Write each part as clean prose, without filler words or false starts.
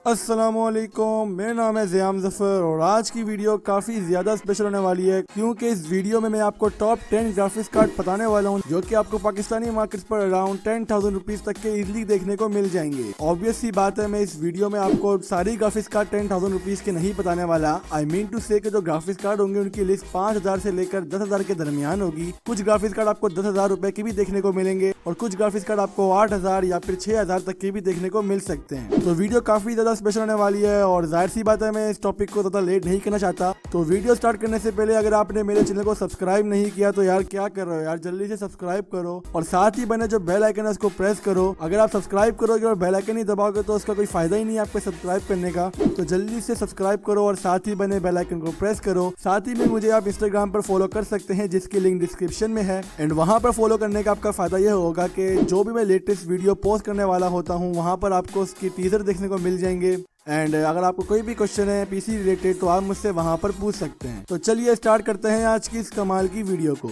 अस्सलामुअलैकुम, मेरा नाम है ज़ियाम ज़फ़र और आज की वीडियो काफ़ी ज़्यादा स्पेशल होने वाली है क्योंकि इस वीडियो में मैं आपको टॉप 10 ग्राफिक्स कार्ड बताने वाला हूं जो कि आपको पाकिस्तानी मार्केट्स पर अराउंड 10,000 रुपीज़ तक के इजीली देखने को मिल जाएंगे। ऑब्वियस सी बात है, मैं इस वीडियो में आपको सारी ग्राफिक्स कार्ड 10,000 रुपीज़ के नहीं बताने वाला। आई मीन टू से जो ग्राफिक्स कार्ड होंगे उनकी लिस्ट 5,000 से लेकर 10,000 के दरमियान होगी। कुछ ग्राफिक्स कार्ड आपको 10,000 रुपए की भी देखने को मिलेंगे और कुछ ग्राफिक्स कार्ड आपको 8,000 या फिर 6,000 तक के भी देखने को मिल सकते हैं। तो वीडियो काफी ज्यादा स्पेशल होने वाली है और जाहिर सी बात है, मैं इस टॉपिक को ज्यादा लेट नहीं करना चाहता। तो वीडियो स्टार्ट करने से पहले अगर आपने मेरे चैनल को सब्सक्राइब नहीं किया तो यार क्या कर रहे हो यार, जल्दी से सब्सक्राइब करो और साथ ही बने जो बेल आइकन है उसको प्रेस करो। अगर आप सब्सक्राइब करोगे और बेल आइकन नहीं दबाओगे तो उसका कोई फायदा ही नहीं है आपको सब्सक्राइब करने का। तो जल्दी से सब्सक्राइब करो और साथ ही बने बेल आइकन को प्रेस करो। साथ ही में मुझे आप इंस्टाग्राम पर फॉलो कर सकते हैं जिसकी लिंक डिस्क्रिप्शन में है। एंड वहां पर फॉलो करने का आपका फायदा यह होगा कि जो भी मैं लेटेस्ट वीडियो पोस्ट करने वाला होता हूँ वहां पर आपको उसकी टीजर देखने को मिल जाएंगे। एंड अगर आपको कोई भी क्वेश्चन है पीसी रिलेटेड तो आप मुझसे वहां पर पूछ सकते हैं। तो चलिए स्टार्ट करते हैं आज की इस कमाल की वीडियो को।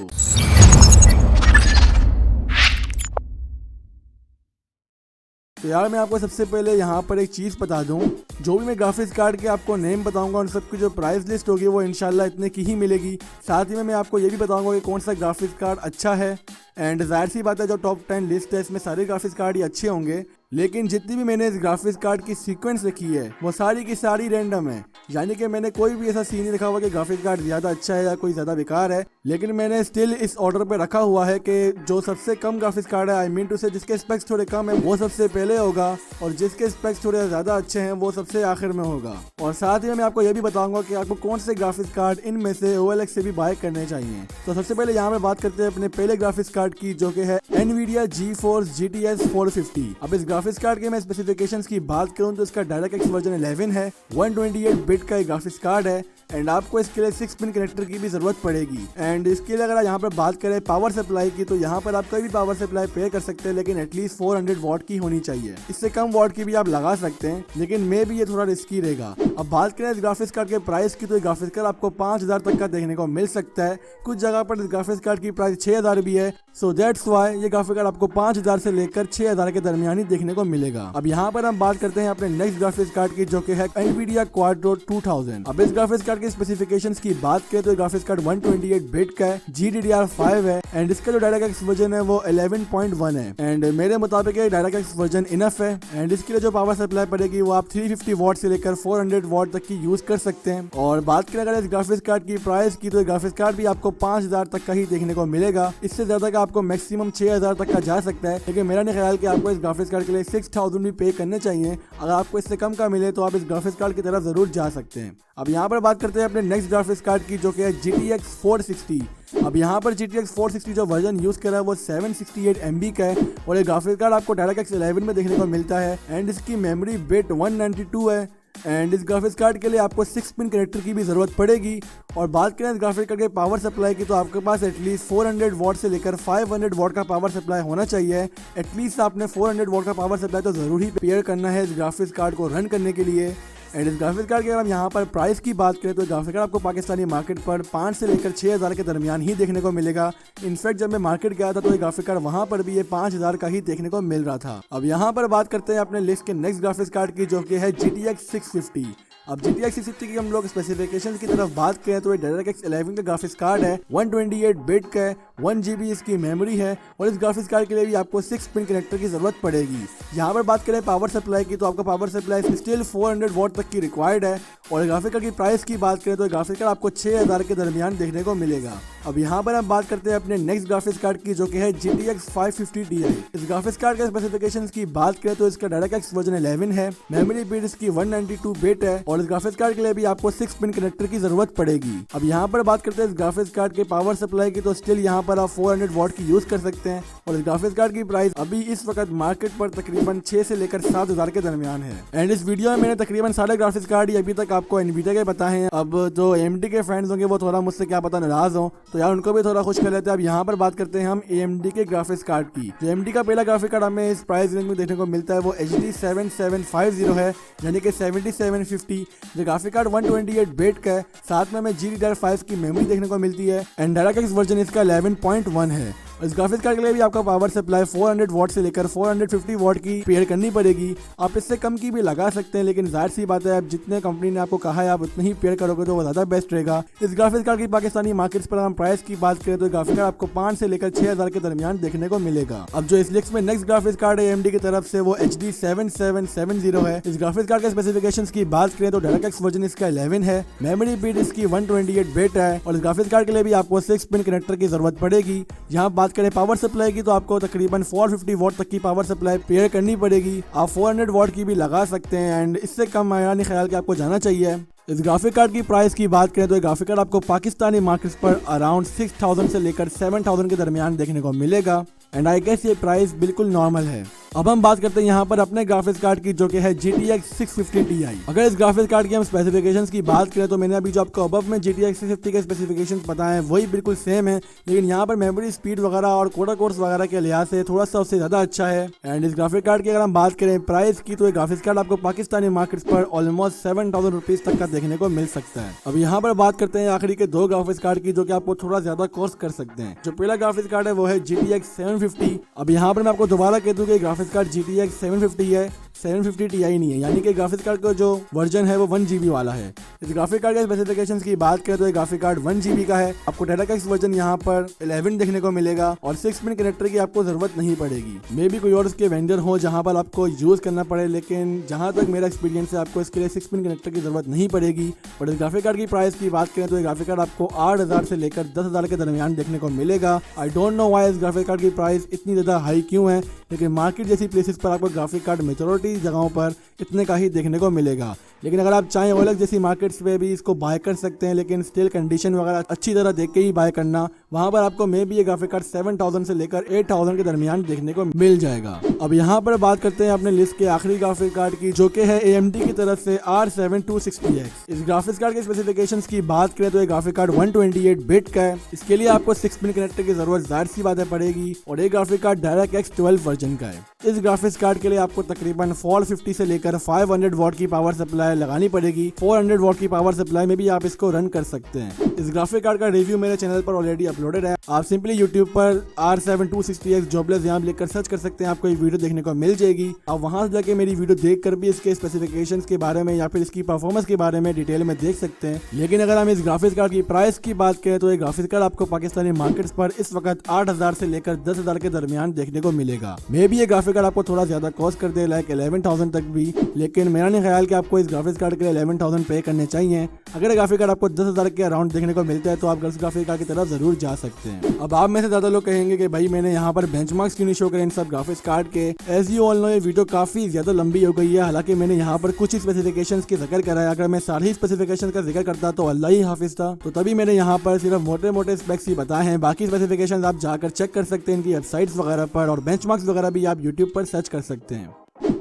तो यार मैं आपको सबसे पहले यहाँ पर एक चीज़ बता दूँ, जो भी मैं ग्राफिक्स कार्ड के आपको नेम बताऊंगा उन सबकी जो प्राइस लिस्ट होगी वो इंशाल्लाह इतने की ही मिलेगी। साथ ही में मैं आपको ये भी बताऊंगा कि कौन सा ग्राफिक्स कार्ड अच्छा है। एंड जाहिर सी बात है, जो टॉप 10 लिस्ट है इसमें सारे ग्राफिक्स कार्ड ही अच्छे होंगे, लेकिन जितनी भी मैंने इस ग्राफिक्स कार्ड की सीक्वेंस रखी है वो सारी की सारी रैंडम है। यानी कि मैंने कोई भी ऐसा सीन नहीं रखा हुआ कि ग्राफिक्स कार्ड ज़्यादा अच्छा है या कोई ज़्यादा बेकार है, लेकिन मैंने स्टिल इस ऑर्डर पे रखा हुआ है कि जो सबसे कम ग्राफिक्स कार्ड है, आई मीन टू से जिसके स्पेक्स थोड़े कम है वो सबसे पहले होगा और जिसके स्पेक्स थोड़े ज़्यादा अच्छे हैं वो सबसे आखिर में होगा। और साथ ही मैं आपको ये भी बताऊंगा कि आपको कौन से ग्राफिक्स कार्ड इनमें से OLX से भी बाय करने चाहिए। तो सबसे पहले यहाँ पे बात करते हैं अपने पहले ग्राफिक्स कार्ड की, जो कि है NVIDIA GeForce GTX 450। अब इस ग्राफिक्स कार्ड के मैं स्पेसिफिकेशंस की बात करूं तो इसका DirectX वर्जन 11 है, 128 बिट का एक ग्राफिक्स कार्ड है एंड आपको इसके लिए 6 पिन कनेक्टर की भी जरूरत पड़ेगी। एंड इसके लिए अगर यहाँ पर बात करें पावर सप्लाई की तो यहाँ पर आप कोई भी पावर सप्लाई पे कर सकते हैं, लेकिन एटलीस्ट 400 वॉट की होनी चाहिए। इससे कम वॉट की भी आप लगा सकते हैं, लेकिन मे भी ये थोड़ा रिस्की रहेगा। अब बात करें इस ग्राफिक्स कार्ड के प्राइस की तो ग्राफिक्स कार्ड आपको 5,000 तक का देखने को मिल सकता है। कुछ जगह पर इस ग्राफिक्स कार्ड की प्राइस 6,000 भी है। सो दैट्स वाई ये ग्राफिक्स कार्ड आपको 5,000 से लेकर 6,000 के दरमियान ही देखने को मिलेगा। अब यहाँ पर हम बात करते हैं अपने नेक्स्ट ग्राफिक्स कार्ड की, जो कि है NVIDIA Quadro 2000। अब इस ग्राफिक्स कार्ड के स्पेसिफिकेशंस की बात करें तो ग्राफिक्स कार्ड 128 बिट का है, GDDR5 है एंड इसका जो DirectX वर्जन है वो 11.1 है। एंड मेरे मुताबिक DirectX वर्जन इनफ है एंड इसके लिए जो पावर सप्लाई पड़ेगी वो आप 350 वॉट से लेकर 400 वॉट तक की यूज कर सकते हैं। और बात करें अगर इस ग्राफिक्स कार्ड की प्राइस की तो ग्राफिक्स कार्ड भी आपको 5,000 तक का ही देखने को मिलेगा। इससे ज्यादा का आपको मैक्सिमम 6,000 तक का जा सकता है, लेकिन मेरा नहीं ख्याल कि आपको इस ग्राफिक्स कार्ड के लिए 6,000 भी पे करने चाहिए। अगर आपको इससे कम का मिले तो आप इस ग्राफिक्स कार्ड की तरफ जरूर जा सकते हैं। अब यहाँ पर बात करते हैं अपने नेक्स्ट ग्राफिक्स कार्ड की, जो कि है GTX 460। अब यहाँ पर GTX 460 जो वर्जन यूज कर रहा है वो 768 MB का है और ये ग्राफिक्स कार्ड आपको DirectX 11 में देखने को मिलता है एंड इसकी मेमोरी बिट 192 है एंड इस ग्राफिक्स कार्ड के लिए आपको 6 पिन कनेक्टर की भी जरूरत पड़ेगी। और बात करें इस ग्राफिक्स कार्ड के पावर सप्लाई की तो आपके पास एटलीस्ट 400 वॉट से लेकर 500 वॉट का पावर सप्लाई होना चाहिए। एटलीस्ट आपने 400 वॉट का पावर सप्लाई तो जरूर ही पेयर करना है इस ग्राफिक्स कार्ड को रन करने के लिए। एंड इस ग्राफिक्स कार्ड के अगर हम यहाँ पर प्राइस की बात करें तो ग्राफिक्स कार्ड आपको पाकिस्तानी मार्केट पर 5 से लेकर 6,000 के दरमियान ही देखने को मिलेगा। इनफैक्ट जब मैं मार्केट गया था तो ये ग्राफिक्स कार्ड वहाँ पर भी ये 5,000 का ही देखने को मिल रहा था। अब यहाँ पर बात करते हैं अपने लिस्ट के नेक्स्ट ग्राफिक्स कार्ड की, जो कि है GTX 650। अब GTX 650 की हम लोग स्पेसिफिकेशंस की तरफ बात करें तो ये DirectX 11 का ग्राफिक्स कार्ड है, 128 बिट का है, 1 GB इसकी मेमोरी है और इस ग्राफिक्स कार्ड के लिए भी आपको 6 पिन कनेक्टर की जरूरत पड़ेगी। यहाँ पर बात करें पावर सप्लाई की तो आपका पावर सप्लाई स्टिल 400 वॉट तक की रिक्वायर्ड है। और ग्राफिक्स कार्ड की प्राइस की बात करें तो ग्राफिक्स कार्ड आपको 6,000 के दरमियान देखने को मिलेगा। अब यहाँ पर हम बात करते हैं अपने नेक्स्ट ग्राफिक्स कार्ड की, जो कि है GTX 550 Ti। इस ग्राफिक्स कार्ड के स्पेसिफिकेशंस की बात करें तो इसका DirectX वर्जन 11 है, मेमोरी बिट इसकी 192 बिट है और इस ग्राफिक्स कार्ड के लिए भी आपको 6 पिन कनेक्टर की जरूरत पड़ेगी। अब यहाँ पर बात करते हैं इस ग्राफिक्स कार्ड के पावर सप्लाई की तो स्टिल यहाँ पर आप 400 वॉट की यूज कर सकते हैं और इस ग्राफिक्स कार्ड की प्राइस अभी इस वक्त मार्केट पर तकरीबन 6 से लेकर 7,000 के दरमियान है। एंड इस वीडियो में मैंने तकरीबन सारे ग्राफिक्स कार्ड ही अभी तक आपको NVIDIA के बताए हैं। अब जो AMD के फ्रेंड्स होंगे वो थोड़ा मुझसे क्या पता नाराज हो, तो यार उनको भी थोड़ा खुश कर लेते हैं। अब यहाँ पर बात करते हैं हम AMD के ग्राफिक्स कार्ड की। जो AMD का पहला ग्राफिक कार्ड हमें इस प्राइस रेंज में देखने को मिलता है वो HD 7750 है, यानी कि 7750। जो ग्राफिक कार्ड 128 बिट का है, साथ में हमें GDDR5 की मेमोरी देखने को मिलती है एंड DirectX वर्जन इसका 11.1 है। इस ग्राफिक्स कार्ड के लिए भी आपका पावर सप्लाई 400 वॉट से लेकर 450 वॉट की पेयर करनी पड़ेगी। आप इससे कम की भी लगा सकते हैं, लेकिन जाहिर सी बात है आप जितने कंपनी ने आपको कहा है आप उतनी ही पेयर करोगे तो वो ज्यादा बेस्ट रहेगा। इस ग्राफिक्स कार्ड की पाकिस्तानी मार्केट्स पर हम प्राइस की बात करें तो ग्राफिक्स कार्ड आपको 5 से लेकर 6000 के दरमियान देखने को मिलेगा। अब जो इस लिस्ट में नेक्स्ट ग्राफिक्स कार्ड है AMD की तरफ से वो HD 7770 है। इस ग्राफिक्स कार्ड के स्पेसिफिकेशंस की बात करें तो DirectX वर्जन इसका 11 है, मेमोरी बिट इसकी 128 बिट है और इस ग्राफिक्स कार्ड के लिए भी आपको 6 पिन कनेक्टर की जरूरत पड़ेगी। यहाँ बात करें पावर सप्लाई की तो आपको तकरीबन 450 वॉट तक की पावर सप्लाई पेयर करनी पड़ेगी। आप 400 वॉट की भी लगा सकते हैं एंड इससे कम मेरा नहीं ख्याल कि आपको जाना चाहिए। इस ग्राफिक कार्ड की प्राइस की बात करें तो ये ग्राफिक कार्ड आपको पाकिस्तानी मार्केट्स पर अराउंड 6000 से लेकर 7000 के दरमियान देखने को मिलेगा एंड आई गेस ये प्राइस बिल्कुल नॉर्मल है। अब हम बात करते हैं यहाँ पर अपने ग्राफिक्स कार्ड की जो कि है GTX 650 Ti। अगर इस ग्राफिक्स कार्ड की हम स्पेसिफिकेशंस की बात करें तो मैंने अभी जो आपको अबव में GTX 650 के स्पेसिफिकेशंस बताए हैं वही बिल्कुल सेम है, लेकिन यहाँ पर मेमोरी स्पीड वगैरह और कोडा कोर्स वगैरह के लिहाज से थोड़ा सा उससे ज्यादा अच्छा है। एंड इस ग्राफिक कार्ड की अगर हम बात करें प्राइस की तो ये ग्राफिक्स कार्ड आपको पाकिस्तानी मार्केट्स पर ऑलमोस्ट 7000 रुपीज तक का देखने को मिल सकता है। अब यहाँ पर बात करते हैं आखिरी के दो ग्राफिक्स कार्ड की जो कि आपको थोड़ा ज्यादा कॉस्ट कर सकते हैं। जो पहला ग्राफिक्स कार्ड है वो है GTX 750। अब यहाँ पर मैं आपको दोबारा कह दूं कि ग्राफिक्स कार्ड GTX 750 है, 750 Ti नहीं है, यानी कि ग्राफिक्स कार्ड का जो वर्जन है वो 1 GB वाला है। इस ग्राफिक कार्ड के स्पेसिफिकेशंस की बात करें तो ये ग्राफिक कार्ड 1 GB का है। आपको DirectX वर्जन यहाँ पर 11 देखने को मिलेगा और 6 पिन कनेक्टर की आपको जरूरत नहीं पड़ेगी। मे बी कोई और इसके वेंडर हो जहाँ पर आपको यूज करना पड़े, लेकिन जहाँ तक मेरा एक्सपीरियंस है आपको इसके लिए 6 पिन कनेक्टर की जरूरत नहीं पड़ेगी। और इस ग्राफिक कार्ड की प्राइस की बात करें तो ये ग्राफिक कार्ड आपको 8000 से लेकर 10000 के दरमियान देखने को मिलेगा। आई डोंट नो व्हाई इस ग्राफिक कार्ड की प्राइस इतनी ज्यादा हाई क्यों है, लेकिन मार्केट जैसी प्लेसेस पर आपको ग्राफिक कार्ड मेजॉरिटी जगहों पर इतने का ही देखने को मिलेगा। लेकिन अगर आप चाहें OLX जैसी मार्केट्स पे भी इसको बाय कर सकते हैं, लेकिन स्टिल कंडीशन वगैरह अच्छी तरह देख के ही बाय करना। वहां पर आपको मे बी ये ग्राफिक कार्ड 7000 से लेकर 8000 के दरमियान देखने को मिल जाएगा। अब यहाँ पर बात करते हैं अपने लिस्ट के आखिरी ग्राफिक कार्ड की जो कि है AMD की तरफ से R7260X। इस ग्राफिक्स कार्ड के स्पेसिफिकेशंस की बात करें तो ये ग्राफिक कार्ड 128 बिट का है। इसके लिए आपको 6 पिन कनेक्टर की जरूरत जाहिर सी बात है पड़ेगी और ये ग्राफिक कार्ड DirectX 12 वर्जन का है। इस ग्राफिक्स कार्ड के लिए आपको तकरीबन 450 से लेकर 500 वॉट की पावर सप्लाई लगानी पड़ेगी। 400 वॉट की पावर सप्लाई में भी आप इसको रन कर सकते हैं। इस ग्राफिक कार्ड का रिव्यू मेरे चैनल पर ऑलरेडी अपलोडेड है। आप सिंपली यूट्यूब पर R7260X जॉबलेस यहाँ लिखकर सर्च कर सकते हैं, आपको ये वीडियो देखने को मिल जाएगी। आप वहां से जाके मेरी वीडियो देखकर भी इसके स्पेसिफिकेशंस के बारे में या फिर इसकी परफॉर्मेंस के बारे में डिटेल में देख सकते हैं। लेकिन अगर हम इस ग्राफिक्स कार्ड की प्राइस की बात करें तो ये ग्राफिक्स कार्ड आपको पाकिस्तानी मार्केट्स पर इस वक्त 8000 से लेकर 10000 के दरमियान देखने को मिलेगा। मे बी ये ग्राफिक कार्ड आपको थोड़ा ज्यादा कॉस्ट कर दे, लाइक 11000 तक भी, लेकिन मेरा नहीं ख्याल कि आपको इस ग्राफिक्स कार्ड के लिए 11000 पे करने चाहिए। अगर ग्राफिक कार्ड आपको 10000 के अराउंड देखने को मिलता है तो आप ग्राफिक कार्ड की तरफ जरूर जा सकते हैं। अब आप में से ज्यादा लोग कहेंगे कि भाई मैंने यहाँ पर बेंचमार्क्स क्यों नहीं शो करे इन सब ग्राफिक्स कार्ड के। एज यू ऑल नो ये वीडियो काफी ज्यादा लंबी हो गई है, हालांकि मैंने यहाँ पर कुछ ही स्पेसिफिकेशंस की जिक्र करा है। अगर मैं सारी स्पेसिफिकेशन का जिक्र करता तो अल्लाह ही हाफिज था, तो तभी मैंने यहाँ पर सिर्फ मोटे मोटे स्पेक्स ही बताए हैं। बाकी स्पेसिफिकेशन आप जाकर चेक कर सकते हैं इनकी वेबसाइट्स वगैरह पर, और बेंचमार्क्स वगैरह भी आप यूट्यूब पर सर्च कर सकते हैं।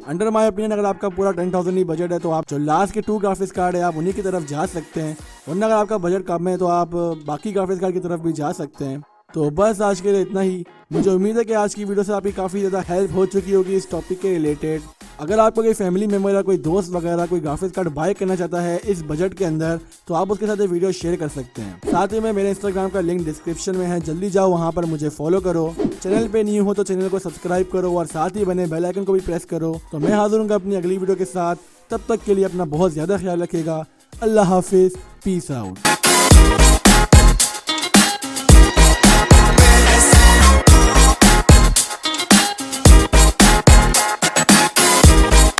अंडर माय ओपिनियन अगर आपका पूरा 10,000 ही बजट है तो आप जो लास्ट के 2 ग्राफिक्स कार्ड है आप उन्हीं की तरफ जा सकते हैं, वरना अगर आपका बजट कम है तो आप बाकी ग्राफिक्स कार्ड की तरफ भी जा सकते हैं। तो बस आज के लिए इतना ही। मुझे उम्मीद है कि आज की वीडियो से आपकी काफ़ी ज़्यादा हेल्प हो चुकी होगी इस टॉपिक के रिलेटेड। अगर आपको कोई फैमिली मेम्बर या कोई दोस्त वगैरह कोई ग्राफिक्स कार्ड बाय करना चाहता है इस बजट के अंदर तो आप उसके साथ ये वीडियो शेयर कर सकते हैं। साथ ही में मेरे इंस्टाग्राम का लिंक डिस्क्रिप्शन में है, जल्दी जाओ वहाँ पर मुझे फॉलो करो। चैनल पे न्यू हो तो चैनल को सब्सक्राइब करो और साथ ही बने बेल आइकन को भी प्रेस करो। तो मैं हाजिर हूँ अपनी अगली वीडियो के साथ, तब तक के लिए अपना बहुत ज़्यादा ख्याल रखिएगा। अल्लाह हाफिज़, पीस आउट।